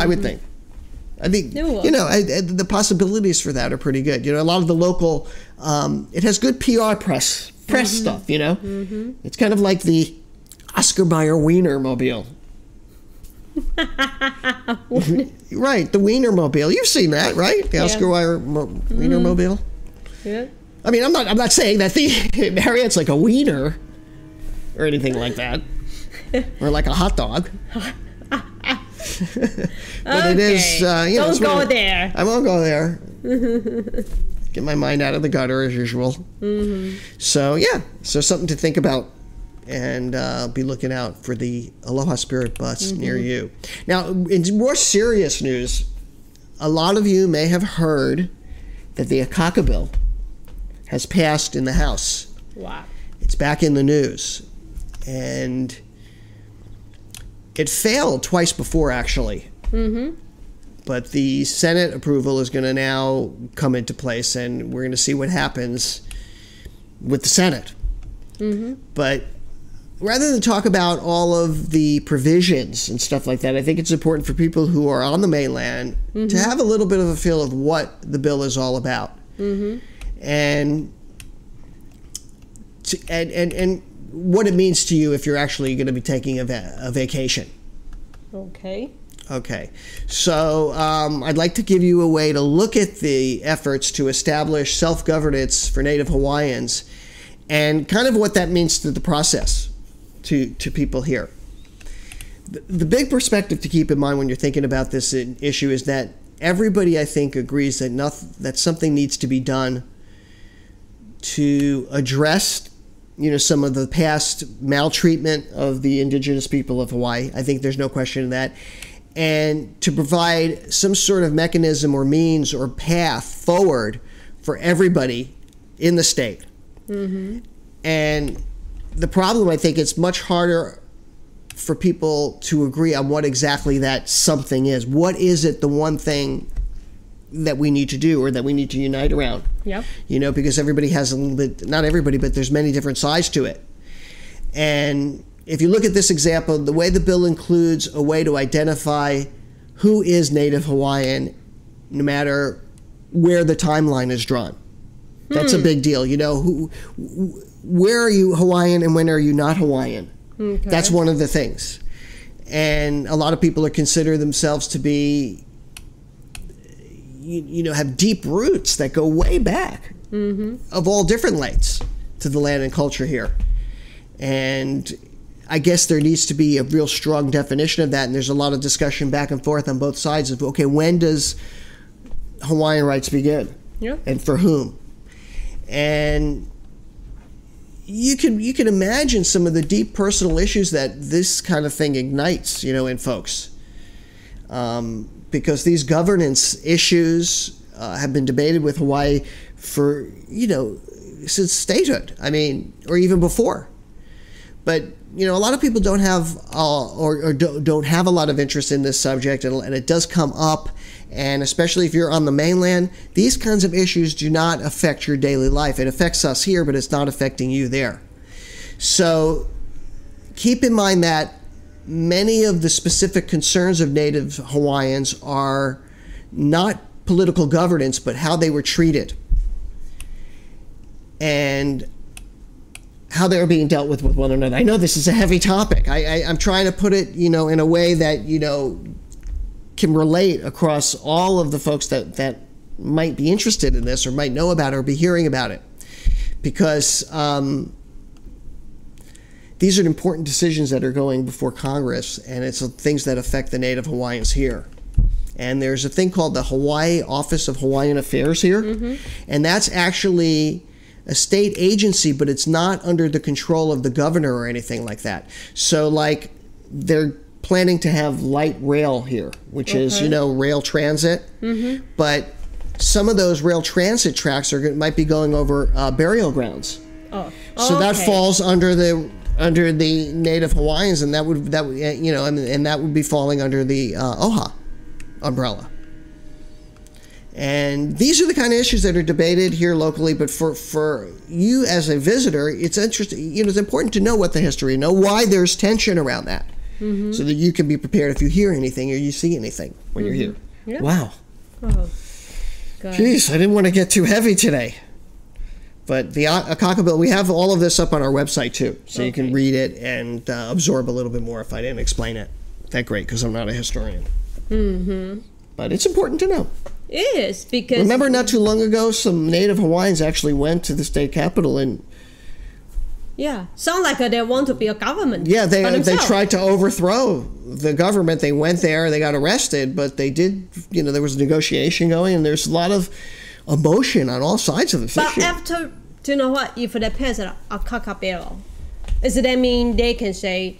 I would think. I think, the possibilities for that are pretty good. A lot of the local, it has good PR press stuff, It's kind of like the Oscar Mayer Wienermobile. Right, the Wienermobile. You've seen that, right? The Oscar Mayer Wienermobile. Yeah. I mean, I'm not saying that the Marriott's like a wiener or anything like that, or like a hot dog. But it is, Don't go there. I won't go there. Get my mind out of the gutter as usual. So something to think about, and be looking out for the Aloha Spirit bus near you. Now, in more serious news, a lot of you may have heard that the Akaka bill has passed in the House. Wow. It's back in the news. And it failed twice before, actually. But the Senate approval is going to now come into place, and we're going to see what happens with the Senate. But rather than talk about all of the provisions and stuff like that, I think it's important for people who are on the mainland to have a little bit of a feel of what the bill is all about. And what it means to you if you're actually going to be taking a vacation. Okay. So I'd like to give you a way to look at the efforts to establish self-governance for Native Hawaiians and kind of what that means to the process to people here. The big perspective to keep in mind when you're thinking about this issue is that everybody, I think, agrees that something needs to be done to address some of the past maltreatment of the indigenous people of Hawaii. I think there's no question of that. And to provide some sort of mechanism or means or path forward for everybody in the state. And the problem, I think, it's much harder for people to agree on what exactly that something is. What is it, the one thing that we need to do or that we need to unite around? Because everybody has a little bit, not everybody, but there's many different sides to it. And if you look at this example, the way the bill includes a way to identify who is Native Hawaiian, no matter where the timeline is drawn. That's a big deal. Where are you Hawaiian and when are you not Hawaiian? That's one of the things. And a lot of people consider themselves to be, have deep roots that go way back of all different lengths to the land and culture here. And I guess there needs to be a real strong definition of that. And there's a lot of discussion back and forth on both sides of, okay, when does Hawaiian rights begin? And for whom? And you can imagine some of the deep personal issues that this kind of thing ignites, in folks. Because these governance issues have been debated with Hawaii for, since statehood. I mean, or even before. But, a lot of people don't have or don't have a lot of interest in this subject, and it does come up. And especially if you're on the mainland, these kinds of issues do not affect your daily life. It affects us here, but it's not affecting you there. So keep in mind that many of the specific concerns of Native Hawaiians are not political governance, but how they were treated and how they were being dealt with one another. I know this is a heavy topic. I'm trying to put it, in a way that, can relate across all of the folks that might be interested in this or might know about it or be hearing about it. Because these are important decisions that are going before Congress, and it's things that affect the Native Hawaiians here. And there's a thing called the Hawaii Office of Hawaiian Affairs here, and that's actually a state agency, but it's not under the control of the governor or anything like that. So, like, they're planning to have light rail here, which is, rail transit. But some of those rail transit tracks might be going over burial grounds. So that falls under the Native Hawaiians, and that would and that would be falling under the OHA umbrella. And these are the kind of issues that are debated here locally. But for you as a visitor, it's interesting. It's important to know what the history, know why there's tension around that. so that you can be prepared if you hear anything or you see anything when you're here. Yeah. Wow. Oh, God. Jeez, I didn't want to get too heavy today. But the Akaka bill, we have all of this up on our website too, so you can read it and absorb a little bit more if I didn't explain it that great, because I'm not a historian. But it's important to know. It is, because... Remember not too long ago, some native Hawaiians actually went to the state capitol and... Yeah, sound like they want to be a government. Yeah, they tried to overthrow the government. They went there, they got arrested, but they did, there was a negotiation going, and there's a lot of emotion on all sides of the issue. But after, do you know what, if they pass a Akaka bill, does that mean they can say,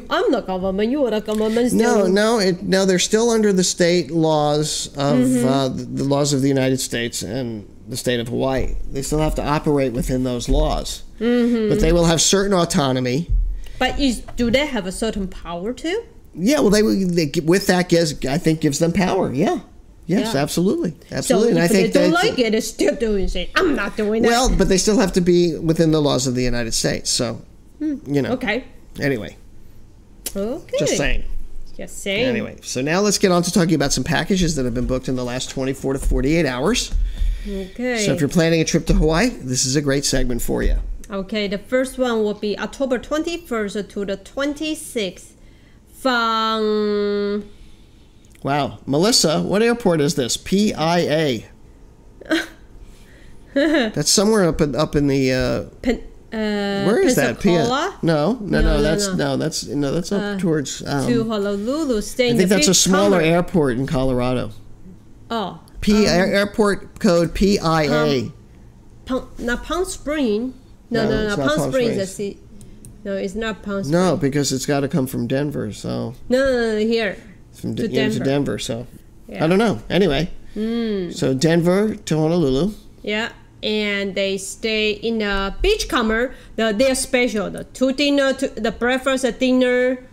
I'm the government, you are the government? No, they're still under the state laws of the laws of the United States and the state of Hawaii. They still have to operate within those laws. But they will have certain autonomy. But do they have a certain power too? Yeah, well, they with that gives them power. Yeah. Yes, absolutely. So and if I think they don't like it, they're still doing it. I'm not doing that. Well, but they still have to be within the laws of the United States. So, Okay. Anyway. Okay. Just saying. Anyway, so now let's get on to talking about some packages that have been booked in the last 24 to 48 hours. Okay. So if you're planning a trip to Hawaii, this is a great segment for you. Okay, the first one will be October 21st to the 26th from... Wow. Melissa, what airport is this? PIA. That's somewhere up in the... where is that? Pensacola? No, that's up towards... to Honolulu. I think that's a smaller airport in Colorado. Oh. Airport code PIA. Not Palm Springs. No. Palm Springs. No, it's not Palm Springs. No, because it's got to come from Denver, so... No, here. From to Denver. To Denver, so... Yeah. I don't know. Anyway. So Denver to Honolulu. Yeah. And they stay in the Beachcomber. They're special. The the breakfast, the dinner,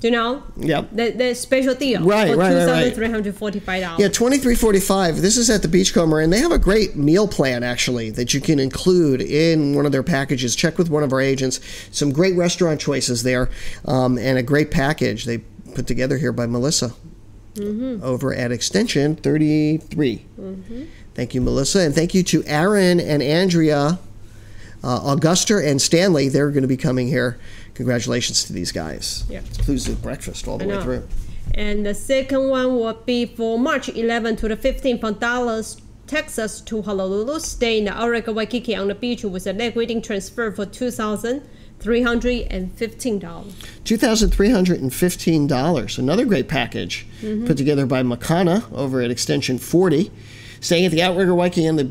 Yep. The special deal. Right. $2,345. Yeah, $2,345. This is at the Beachcomber, and they have a great meal plan, actually, that you can include in one of their packages. Check with one of our agents. Some great restaurant choices there, and a great package they put together here by Melissa over at Extension 33. Thank you, Melissa. And thank you to Aaron and Andrea, Augusta and Stanley. They're going to be coming here. Congratulations to these guys. Yeah. Inclusive breakfast all the way through. And the second one will be for March 11 to the 15th from Dallas, Texas to Honolulu. Stay in the Aureka Waikiki on the beach with a leg reading transfer for $2,315. $2,315. Another great package put together by Makana over at Extension 40. Staying at the Outrigger Waikiki on the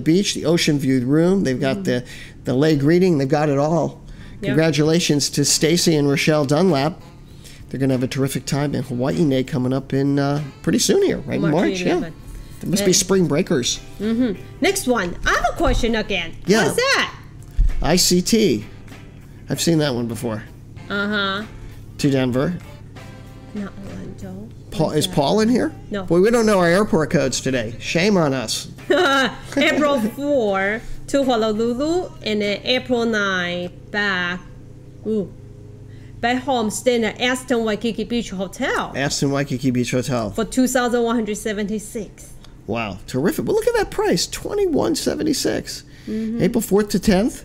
beach, the ocean viewed room. They've got the leg reading. They've got it all. Congratulations to Stacy and Rochelle Dunlap. They're going to have a terrific time in Hawaii Day coming up in pretty soon here, right? In March. 11. Yeah. There must be spring breakers. Next one. I have a question again. Yeah. What's that? ICT. I've seen that one before. To Denver. Not Orlando. Is Paul in here? No. Boy, we don't know our airport codes today. Shame on us. April 4 to Honolulu, and then April 9 back. Back home, stay in the Aston Waikiki Beach Hotel. Aston Waikiki Beach Hotel. For $2,176. Wow, terrific. Well, look at that price, $2,176. April 4th to 10th.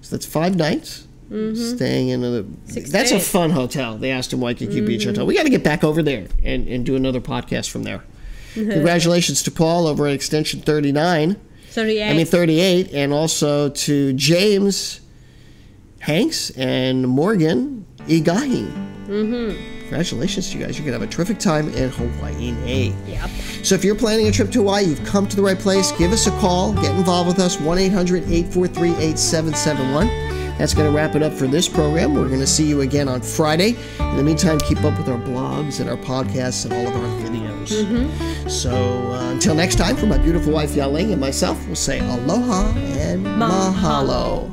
So that's 5 nights. Staying in that's a fun hotel, the Aston Waikiki Beach Hotel. We got to get back over there and do another podcast from there. Congratulations to Paul over at Extension 38, and also to James Hanks and Morgan Igahi. Congratulations to you guys. You're going to have a terrific time in Hawaii. Yep. So if you're planning a trip to Hawaii, you've come to the right place. Give us a call. Get involved with us, 1-800-843-8771. That's going to wrap it up for this program. We're going to see you again on Friday. In the meantime, keep up with our blogs and our podcasts and all of our videos. So until next time, for my beautiful wife, Yaling, and myself, we'll say aloha and mahalo.